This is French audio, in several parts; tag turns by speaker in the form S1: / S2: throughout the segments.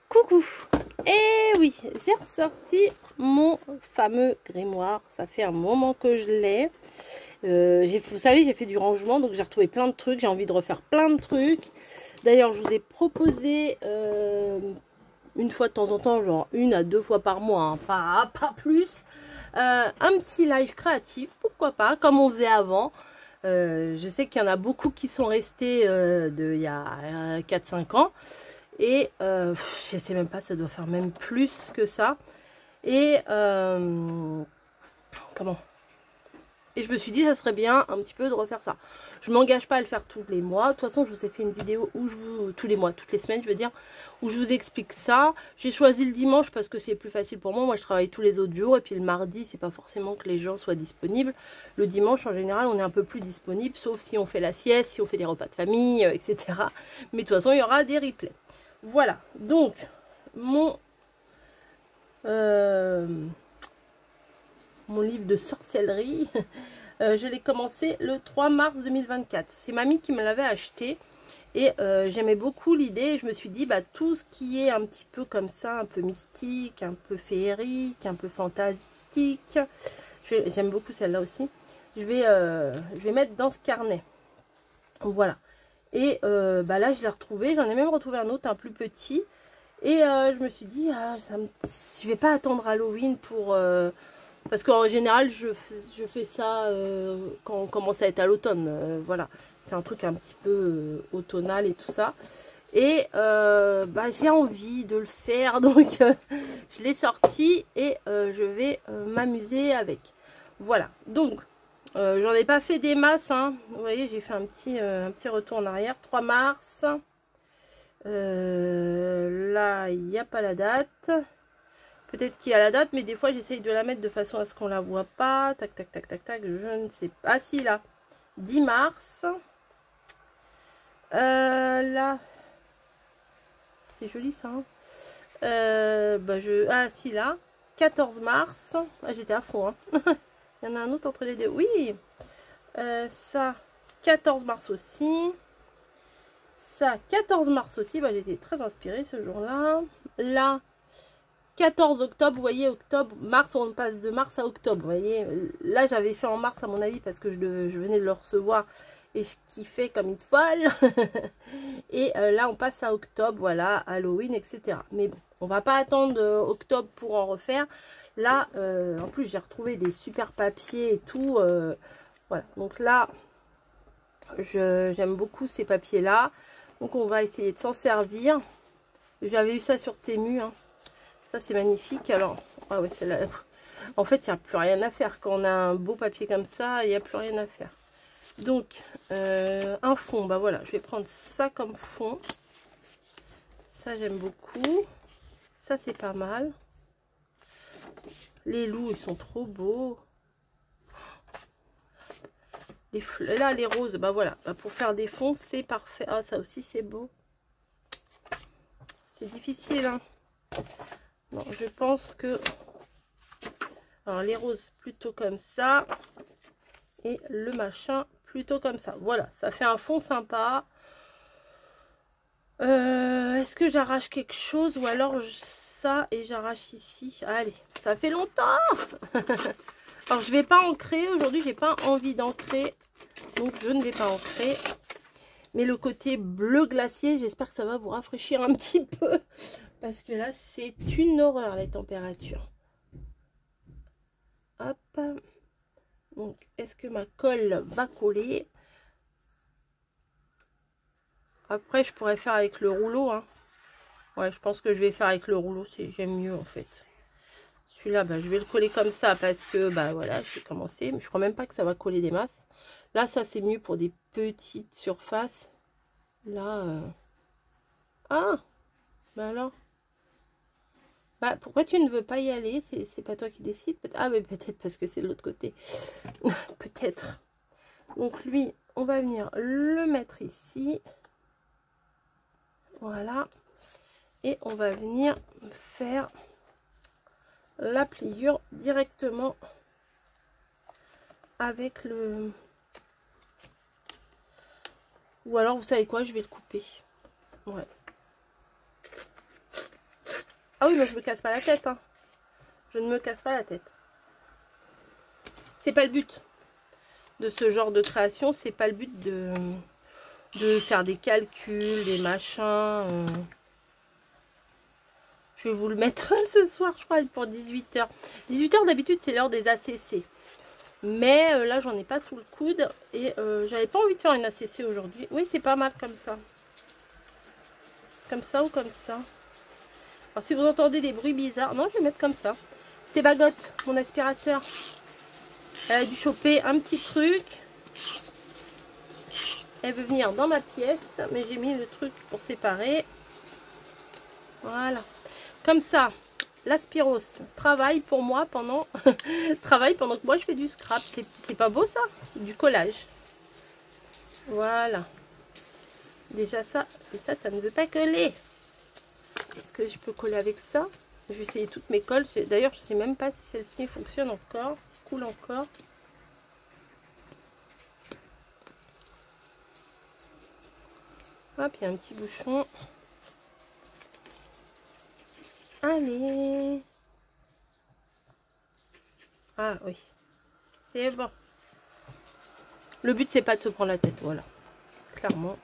S1: Coucou. Et oui, j'ai ressorti mon fameux grimoire. Ça fait un moment que je l'ai. Vous savez, j'ai fait du rangement, donc j'ai retrouvé plein de trucs. J'ai envie de refaire plein de trucs. D'ailleurs, je vous ai proposé une fois de temps en temps, genre 1 à 2 fois par mois, hein, pas plus, un petit live créatif, pourquoi pas, comme on faisait avant. Je sais qu'il y en a beaucoup qui sont restés il y a 4-5 ans. Et je sais même pas, ça doit faire même plus que ça. Et et je me suis dit, ça serait bien un petit peu de refaire ça. Je m'engage pas à le faire tous les mois. De toute façon, je vous ai fait une vidéo où tous les mois, toutes les semaines, je veux dire, où je vous explique ça. J'ai choisi le dimanche parce que c'est plus facile pour moi. Moi, je travaille tous les autres jours. Et puis le mardi, c'est pas forcément que les gens soient disponibles. Le dimanche, en général, on est un peu plus disponible, sauf si on fait la sieste, si on fait des repas de famille, etc. Mais de toute façon, il y aura des replays. Voilà, donc mon livre de sorcellerie, je l'ai commencé le 3 mars 2024. C'est mamie qui me l'avait acheté et j'aimais beaucoup l'idée. Je me suis dit, bah, tout ce qui est un petit peu comme ça, un peu mystique, un peu féerique, un peu fantastique, j'aime beaucoup celle-là aussi. Je vais mettre dans ce carnet. Voilà. Et bah là, je l'ai retrouvé. J'en ai même retrouvé un autre, un plus petit. Et je me suis dit, je vais pas attendre Halloween pour... parce qu'en général, je fais ça quand on commence à être à l'automne. Voilà, c'est un truc un petit peu automnal et tout ça. Et bah, j'ai envie de le faire, donc je l'ai sorti et je vais m'amuser avec. Voilà, donc j'en ai pas fait des masses. Hein. Vous voyez, j'ai fait un petit retour en arrière. 3 mars. Là, il n'y a pas la date. Peut-être qu'il y a la date, mais des fois, j'essaye de la mettre de façon à ce qu'on la voit pas. Tac, tac, tac, tac, tac. Je ne sais pas. Ah, si, là. 10 mars. Là. C'est joli, ça. Hein. Ah, si, là. 14 mars. Ah, j'étais à fond. Hein. Il y en a un autre entre les deux. Oui. Ça, 14 mars aussi. Ça, 14 mars aussi, bah, j'étais très inspirée ce jour-là. Là, 14 octobre, vous voyez, octobre, mars, on passe de mars à octobre, vous voyez. Là, j'avais fait en mars à mon avis parce que je venais de le recevoir et je kiffais comme une folle. Et là, on passe à octobre, voilà, Halloween, etc. Mais bon, on va pas attendre octobre pour en refaire. Là, en plus, j'ai retrouvé des super papiers et tout. Voilà, donc là, j'aime beaucoup ces papiers-là. Donc on va essayer de s'en servir. J'avais eu ça sur Temu. Hein. Ça c'est magnifique. Alors, ah ouais, celle-là. En fait, il n'y a plus rien à faire. Quand on a un beau papier comme ça, il n'y a plus rien à faire. Donc, un fond. Bah voilà, je vais prendre ça comme fond. Ça, j'aime beaucoup. Ça, c'est pas mal. Les loups, ils sont trop beaux. Là, les roses, bah voilà. Bah, pour faire des fonds, c'est parfait. Ah, ça aussi, c'est beau. C'est difficile, hein. Non, je pense que... Alors, les roses plutôt comme ça. Et le machin plutôt comme ça. Voilà, ça fait un fond sympa. Est-ce que j'arrache quelque chose ou alors ça et j'arrache ici? Allez, ça fait longtemps. Alors, je vais pas ancrer. Aujourd'hui, j'ai pas envie d'ancrer. Donc, je ne vais pas ancrer. Mais le côté bleu glacier, j'espère que ça va vous rafraîchir un petit peu. Parce que là, c'est une horreur, les températures. Hop. Donc, est-ce que ma colle va coller? Après, je pourrais faire avec le rouleau. Hein. Ouais, je pense que je vais faire avec le rouleau. J'aime mieux, en fait. Celui-là, bah, je vais le coller comme ça parce que, bah voilà, j'ai commencé. Mais je crois même pas que ça va coller des masses. Là, ça, c'est mieux pour des petites surfaces. Là, ah, bah alors. Bah, pourquoi tu ne veux pas y aller? C'est pas toi qui décides? Ah, mais peut-être parce que c'est de l'autre côté. Peut-être. Donc, lui, on va venir le mettre ici. Voilà. Et on va venir faire la pliure directement avec le... Ou alors, vous savez quoi? Je vais le couper. Ouais. Ah oui, mais je me casse pas la tête. Hein. Je ne me casse pas la tête. C'est pas le but de ce genre de création. C'est pas le but de faire des calculs, des machins. Je vais vous le mettre ce soir, je crois, pour 18h. 18h, d'habitude, c'est l'heure des ACC. Mais là, j'en ai pas sous le coude. Et j'avais pas envie de faire une ACC aujourd'hui. Oui, c'est pas mal comme ça. Comme ça ou comme ça. Alors, si vous entendez des bruits bizarres... Non, je vais mettre comme ça. C'est Bagotte, mon aspirateur. Elle a dû choper un petit truc. Elle veut venir dans ma pièce. Mais j'ai mis le truc pour séparer. Voilà. Comme ça, l'aspiros travaille pour moi pendant... travaille pendant que moi je fais du scrap. C'est pas beau ça? Du collage. Voilà. Déjà ça, et ça ne veut pas coller. Est-ce que je peux coller avec ça? Je vais essayer toutes mes colles. D'ailleurs, je sais même pas si celle-ci fonctionne encore. Coule encore. Hop, il y a un petit bouchon. Allez. Ah oui. C'est bon. Le but, c'est pas de se prendre la tête. Voilà. Clairement.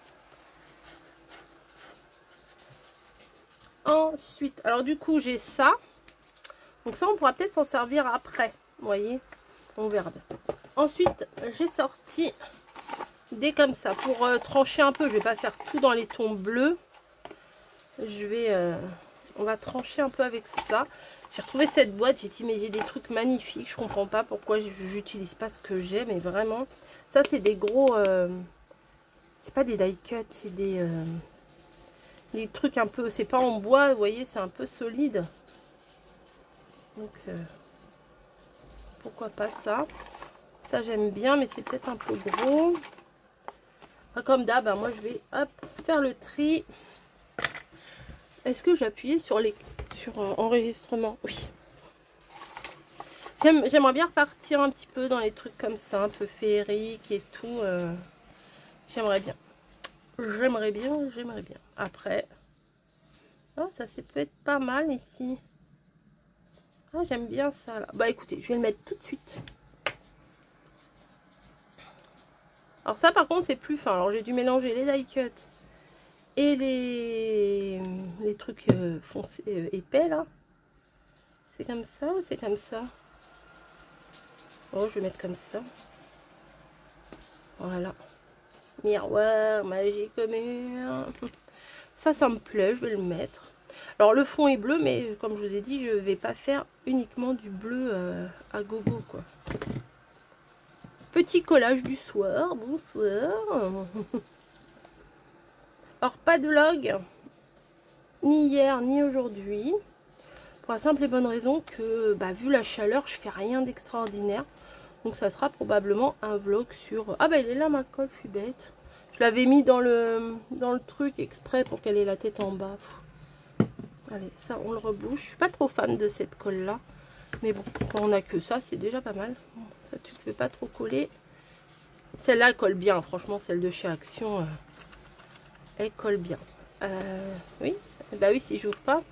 S1: Ensuite, alors du coup, j'ai ça. Donc ça, on pourra peut-être s'en servir après. Vous voyez? On verra bien. Ensuite, j'ai sorti des comme ça. Pour trancher un peu, je vais pas faire tout dans les tons bleus. Je vais... on va trancher un peu avec ça. J'ai retrouvé cette boîte. J'ai dit, mais j'ai des trucs magnifiques. Je comprends pas pourquoi j'utilise pas ce que j'ai. Mais vraiment, ça, c'est des gros... c'est pas des die cuts, c'est des trucs un peu... C'est pas en bois, vous voyez, c'est un peu solide. Donc, pourquoi pas ça? Ça, j'aime bien, mais c'est peut-être un peu gros. Enfin, comme d'hab, moi, je vais hop, faire le tri. Est-ce que j'appuie sur enregistrement? Oui. J'aimerais bien repartir un petit peu dans les trucs comme ça, un peu féerique et tout. J'aimerais bien. J'aimerais bien. Après, oh, ça peut être pas mal ici. Ah, j'aime bien ça là. Bah écoutez, je vais le mettre tout de suite. Alors ça par contre c'est plus fin. Alors j'ai dû mélanger les die cuts et les trucs foncés, épais là. C'est comme ça ou c'est comme ça? Oh, je vais mettre comme ça. Voilà. Miroir magique au mur. Ça me plaît, je vais le mettre. Alors le fond est bleu, mais comme je vous ai dit, je vais pas faire uniquement du bleu à gogo quoi. Petit collage du soir, bonsoir. Alors pas de vlog, ni hier ni aujourd'hui. Pour la simple et bonne raison que, vu la chaleur, je fais rien d'extraordinaire. Donc ça sera probablement un vlog sur... Ah bah il est là ma colle, je suis bête. Je l'avais mis dans le truc exprès pour qu'elle ait la tête en bas. Allez, ça on le rebouche. Je suis pas trop fan de cette colle là. Mais bon, quand on a que ça, c'est déjà pas mal. Bon, ça tu ne peux pas trop coller. Celle-là colle bien, franchement, celle de chez Action, elle colle bien. Oui, bah oui, si j'ouvre pas.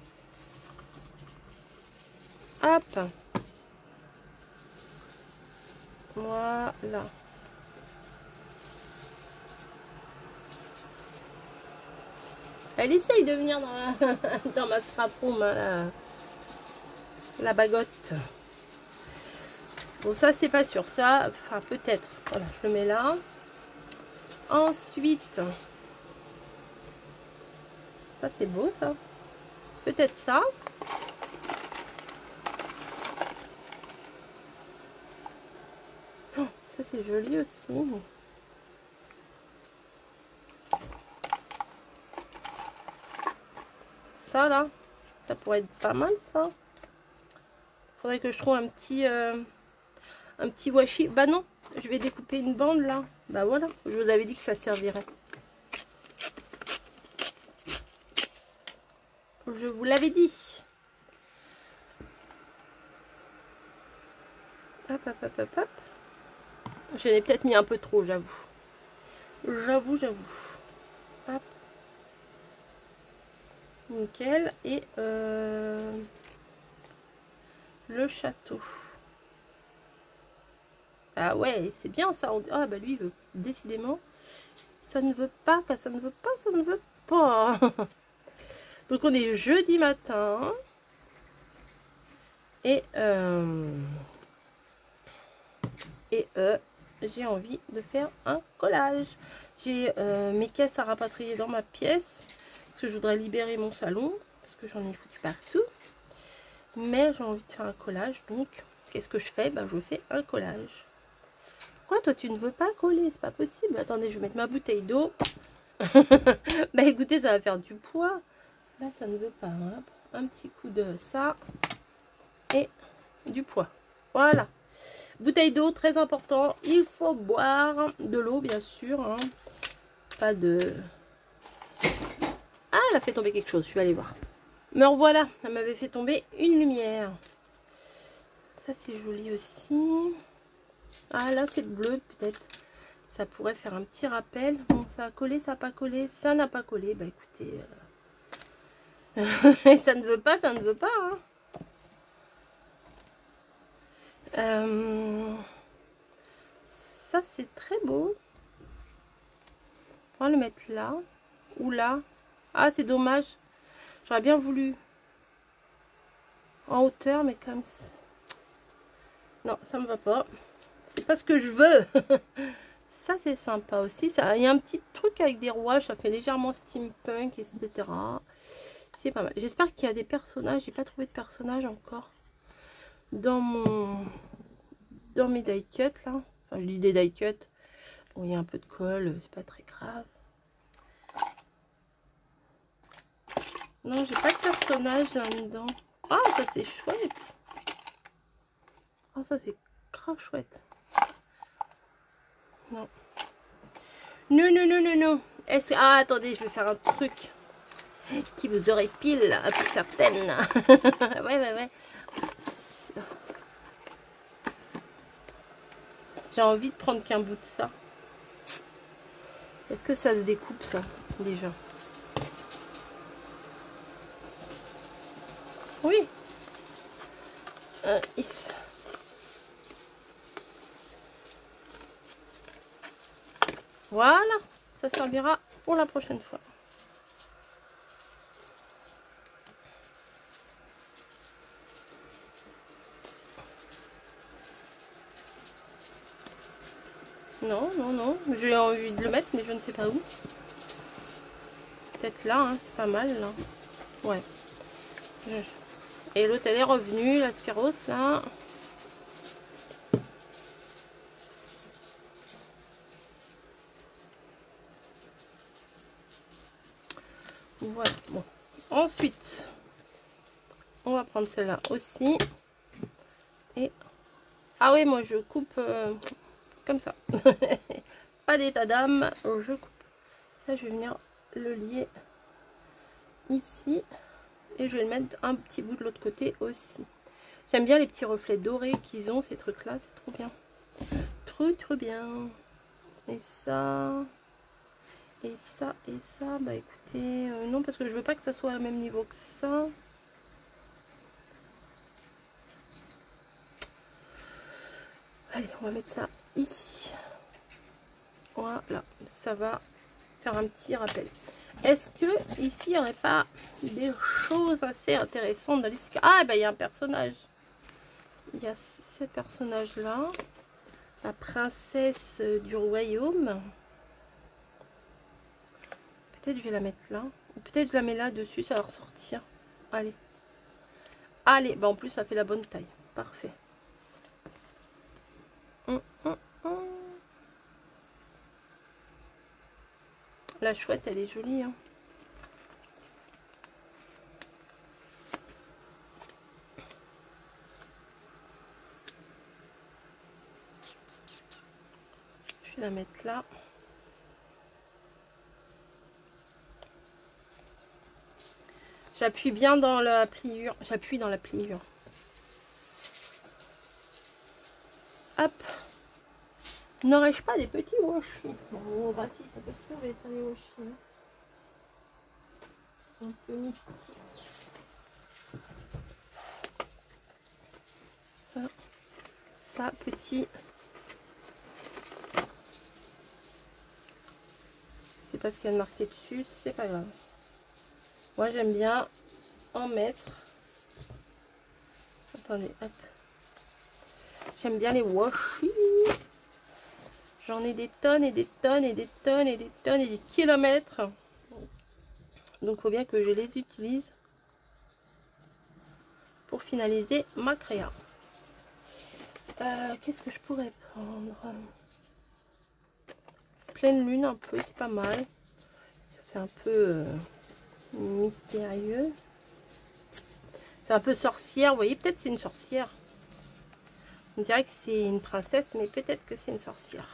S1: Hop. Voilà. Elle essaye de venir dans ma scrap room, hein, la bagotte. Bon, ça, c'est pas sûr. Ça, enfin, peut-être. Voilà, je le mets là. Ensuite, ça, c'est beau, ça. Peut-être ça. Oh, ça, c'est joli aussi. Ça, là, ça pourrait être pas mal, ça. Faudrait que je trouve un petit washi. Bah non, je vais découper une bande, là. Bah voilà, je vous avais dit que ça servirait. Je vous l'avais dit. Hop, hop, hop, hop, hop. Je l'ai peut-être mis un peu trop, j'avoue. J'avoue. Hop. nickel. Et le château. Ah ouais, c'est bien ça. Ah bah lui, il veut décidément. Ça ne veut pas, ça ne veut pas, ça ne veut pas. Donc on est jeudi matin. Et j'ai envie de faire un collage. J'ai mes caisses à rapatrier dans ma pièce. Parce que je voudrais libérer mon salon. Parce que j'en ai foutu partout. Mais j'ai envie de faire un collage. Donc, qu'est-ce que je fais? Bah, je fais un collage. Quoi, toi, tu ne veux pas coller? C'est pas possible. Attendez, je vais mettre ma bouteille d'eau. Bah, écoutez, ça va faire du poids. Là, ça ne veut pas. Hein. Un petit coup de ça. Et du poids. Voilà. Bouteille d'eau, très important. Il faut boire de l'eau, bien sûr. Hein. Pas de... Ah, elle a fait tomber quelque chose. Je vais aller voir. Mais en voilà. Elle m'avait fait tomber une lumière. Ça, c'est joli aussi. Ah, là, c'est bleu, peut-être. Ça pourrait faire un petit rappel. Bon, ça a collé, ça n'a pas collé. Ça n'a pas collé. Bah, écoutez... ça ne veut pas, ça ne veut pas. Hein. Ça, c'est très beau. On va le mettre là. Ou là. Ah, c'est dommage. J'aurais bien voulu en hauteur, mais comme ça. Non, ça me va pas. C'est pas ce que je veux. Ça, c'est sympa aussi. Ça, il y a un petit truc avec des rouages. Ça fait légèrement steampunk, etc. C'est pas mal. J'espère qu'il y a des personnages. J'ai pas trouvé de personnages encore. Dans mes die cuts, là. Enfin, je dis des die cuts. Bon, il y a un peu de colle. C'est pas très grave. Non, j'ai pas de personnage là-dedans. Ah, ça, c'est chouette. Ah, ça, c'est grave chouette. Non. Non, non, non, non, non. Ah, attendez, je vais faire un truc qui vous horripile, pour certaines. Ouais. J'ai envie de prendre qu'un bout de ça. Est-ce que ça se découpe, ça, déjà? Oui. Ici. Voilà. Ça servira pour la prochaine fois. Non, non, non. J'ai envie de le mettre, mais je ne sais pas où. Peut-être là, hein, c'est pas mal, là. Ouais. Et l'autre, elle est revenue, la Spiros, là. Voilà. Bon. Ensuite, on va prendre celle-là aussi. Et... Ah oui, moi, je coupe comme ça. Pas d'état d'âme, je coupe. Ça, je vais venir le lier ici. Et je vais le mettre un petit bout de l'autre côté aussi. J'aime bien les petits reflets dorés qu'ils ont, ces trucs-là. C'est trop bien. Trop bien. Et ça... Et ça, bah écoutez... non, parce que je veux pas que ça soit au même niveau que ça. Allez, on va mettre ça ici. Voilà, ça va faire un petit rappel. Est-ce que ici, il n'y aurait pas des choses assez intéressantes dans l'histoire? Ah, bah il y a un personnage. Il y a ces personnages-là. La princesse du royaume. Peut-être je vais la mettre là. Ou peut-être je la mets là dessus, ça va ressortir. Allez. Allez, bah en plus ça fait la bonne taille. Parfait. La chouette, elle est jolie. Hein. Je vais la mettre là. J'appuie bien dans la pliure. J'appuie dans la pliure. Hop. N'aurais-je pas des petits washi? Oh, bah si, ça peut se trouver, ça, les washi. un peu mystique. Ça petit. Je sais pas ce qu'il y a marqué dessus, c'est pas grave. Moi j'aime bien en mettre. Attendez, hop. J'aime bien les washi. J'en ai des tonnes et des tonnes et des tonnes et des tonnes et des kilomètres. Donc il faut bien que je les utilise pour finaliser ma créa. Qu'est-ce que je pourrais prendre? Pleine lune un peu, c'est pas mal. Ça fait un peu mystérieux. C'est un peu sorcière, vous voyez, peut-être c'est une sorcière. On dirait que c'est une princesse, mais peut-être que c'est une sorcière.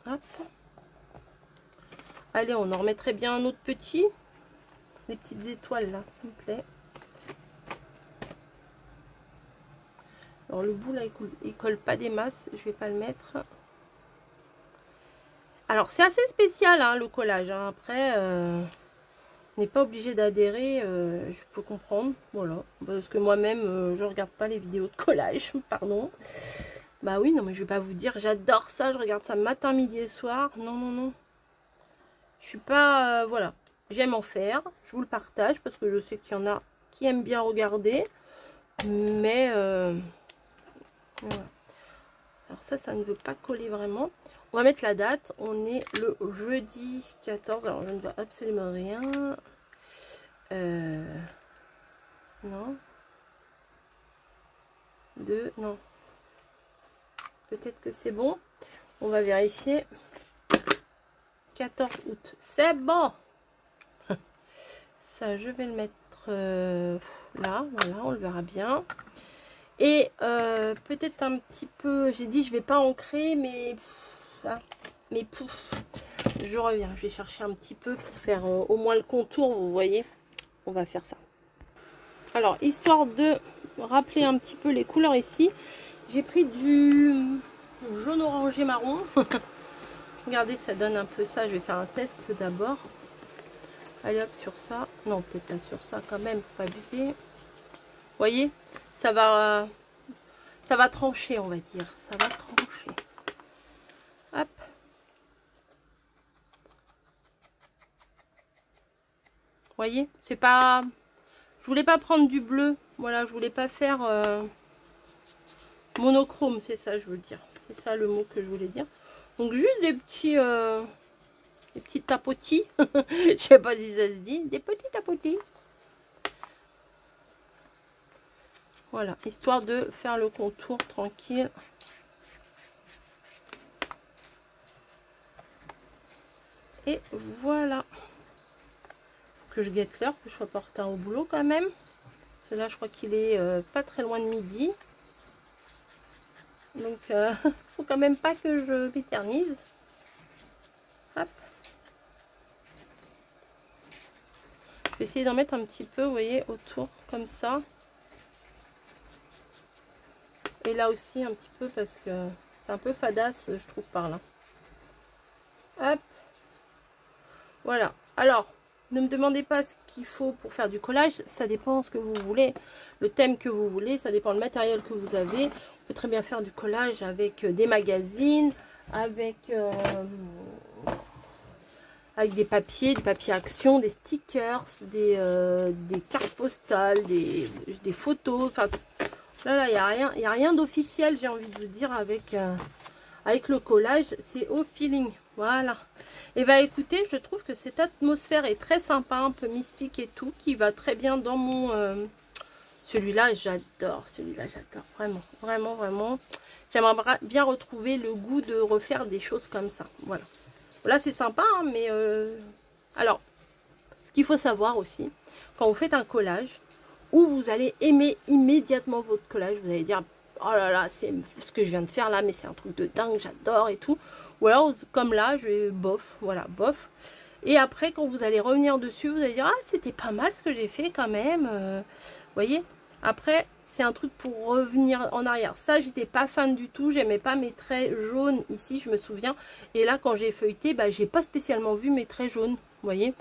S1: Hop. Allez, on en remettrait bien un autre petit. Les petites étoiles là, ça me plaît. Alors le bout là, il colle pas des masses, je vais pas le mettre. Alors c'est assez spécial hein, le collage. Hein. Après, on n'est pas obligé d'adhérer, je peux comprendre. Voilà, parce que moi-même, je regarde pas les vidéos de collage, pardon. Bah oui, non mais je vais pas vous dire, j'adore ça, je regarde ça matin, midi et soir. Non, non, non. Je suis pas, voilà. J'aime en faire, je vous le partage parce que je sais qu'il y en a qui aiment bien regarder. Mais, voilà. Alors ça ne veut pas coller vraiment. On va mettre la date. On est le jeudi 14. Alors je ne vois absolument rien. Non. Non. Peut-être que c'est bon. On va vérifier. 14 août. C'est bon. Ça, je vais le mettre là. Voilà, on le verra bien. Et peut-être un petit peu... J'ai dit, je vais pas ancrer, mais... Mais pouf, je reviens. Je vais chercher un petit peu pour faire au moins le contour, vous voyez. On va faire ça. Alors, histoire de rappeler un petit peu les couleurs ici, j'ai pris du jaune orangé marron. Regardez, ça donne un peu ça. Je vais faire un test d'abord. Allez hop, sur ça. Non, peut-être là sur ça quand même, faut pas abuser. Vous voyez, ça va trancher, on va dire. Ça va trancher. Hop. Voyez, c'est pas... Je voulais pas prendre du bleu. Voilà, je voulais pas faire monochrome, c'est ça je veux dire. C'est ça le mot que je voulais dire. Donc juste des petits tapotis. Je sais pas si ça se dit. Des petits tapotis. Voilà, histoire de faire le contour tranquille. Et voilà. Que je guette l'heure, que je sois pas en retard au boulot quand même. Parce que là, je crois qu'il est pas très loin de midi. Donc, faut quand même pas que je m'éternise. Hop. Je vais essayer d'en mettre un petit peu, vous voyez, autour, comme ça. Et là aussi, un petit peu, parce que c'est un peu fadasse, je trouve, par là. Hop. Voilà. Alors... Ne me demandez pas ce qu'il faut pour faire du collage, ça dépend ce que vous voulez, le thème que vous voulez, ça dépend le matériel que vous avez. On peut très bien faire du collage avec des magazines, avec des papiers, du papier action, des stickers, des cartes postales, des photos. Enfin, là, il n'y a rien d'officiel, j'ai envie de vous dire, avec le collage, c'est au feeling. Voilà. Et bah écoutez, je trouve que cette atmosphère est très sympa, un peu mystique et tout, qui va très bien dans mon... Celui-là, j'adore. Celui-là, j'adore. Vraiment, vraiment, vraiment. J'aimerais bien retrouver le goût de refaire des choses comme ça. Voilà. Là, c'est sympa, hein, mais... Alors, ce qu'il faut savoir aussi, quand vous faites un collage, où vous allez aimer immédiatement votre collage, vous allez dire, oh là là, c'est ce que je viens de faire là, mais c'est un truc de dingue, j'adore et tout. Ou alors, comme là, je vais bof, voilà, bof. Et après, quand vous allez revenir dessus, vous allez dire, ah, c'était pas mal ce que j'ai fait quand même. Vous voyez, après, c'est un truc pour revenir en arrière. Ça, j'étais pas fan du tout. J'aimais pas mes traits jaunes ici, je me souviens. Et là, quand j'ai feuilleté, bah, j'ai pas spécialement vu mes traits jaunes. Vous voyez,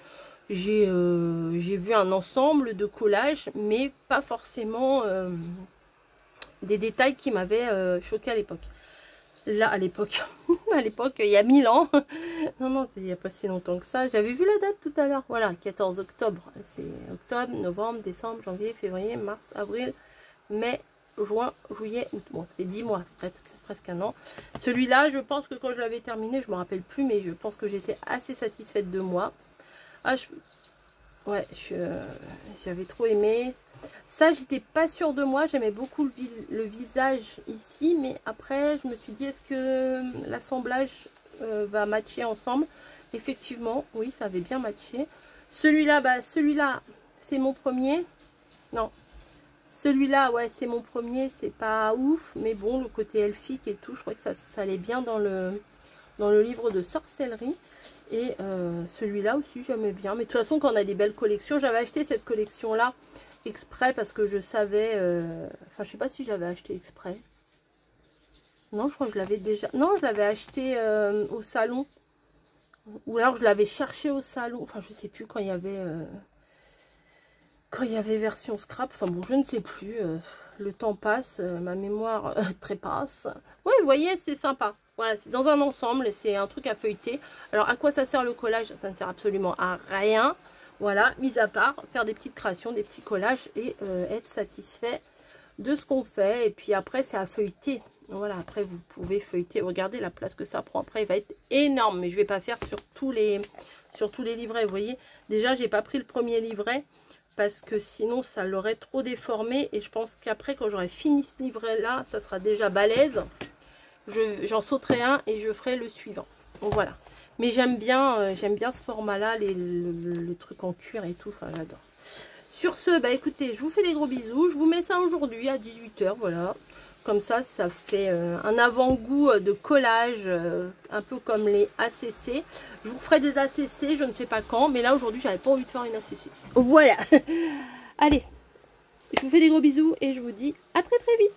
S1: j'ai vu un ensemble de collages, mais pas forcément des détails qui m'avaient choqué à l'époque. Là, à l'époque, à l'époque, il y a 1000 ans. Non, non, il n'y a pas si longtemps que ça. J'avais vu la date tout à l'heure. Voilà, 14 octobre. C'est octobre, novembre, décembre, janvier, février, mars, avril, mai, juin, juillet, août. Bon, ça fait 10 mois, presque un an. Celui-là, je pense que quand je l'avais terminé, je ne me rappelle plus, mais je pense que j'étais assez satisfaite de moi. Ah, ouais, j'avais trop aimé. Ça, j'étais pas sûre de moi. J'aimais beaucoup le visage ici. Mais après, je me suis dit, est-ce que l'assemblage va matcher ensemble? Effectivement, oui, ça avait bien matché. Celui-là, bah, celui-là, c'est mon premier. Non. Celui-là, ouais, c'est mon premier. C'est pas ouf. Mais bon, le côté elfique et tout, je crois que ça allait bien dans le livre de sorcellerie. Et celui-là aussi, j'aimais bien. Mais de toute façon, quand on a des belles collections, j'avais acheté cette collection-là exprès parce que je savais... Enfin, je sais pas si je l'avais acheté exprès. Non, je crois que je l'avais déjà... Non, je l'avais acheté au salon. Ou alors, je l'avais cherché au salon. Enfin, je sais plus quand il y avait... Quand il y avait version scrap. Enfin, bon, je ne sais plus. Le temps passe. Ma mémoire trépasse. Ouais, vous voyez, c'est sympa. Voilà, c'est dans un ensemble. C'est un truc à feuilleter. Alors, à quoi ça sert le collage? Ça ne sert absolument à rien. Voilà, mis à part faire des petites créations, des petits collages et être satisfait de ce qu'on fait. Et puis après, c'est à feuilleter. Voilà, après, vous pouvez feuilleter. Regardez la place que ça prend. Après, il va être énorme. Mais je ne vais pas faire sur tous les livrets. Vous voyez, déjà, j'ai pas pris le premier livret parce que sinon, ça l'aurait trop déformé. Et je pense qu'après, quand j'aurai fini ce livret-là, ça sera déjà balèze. J'en sauterai un et je ferai le suivant. Donc voilà. Mais j'aime bien ce format-là, le truc en cuir et tout. Enfin, j'adore. Sur ce, bah écoutez, je vous fais des gros bisous. Je vous mets ça aujourd'hui à 18 h, voilà. Comme ça fait un avant-goût de collage, un peu comme les ACC. Je vous ferai des ACC, je ne sais pas quand. Mais là, aujourd'hui, j'avais pas envie de faire une ACC. Voilà. Allez, je vous fais des gros bisous et je vous dis à très très vite.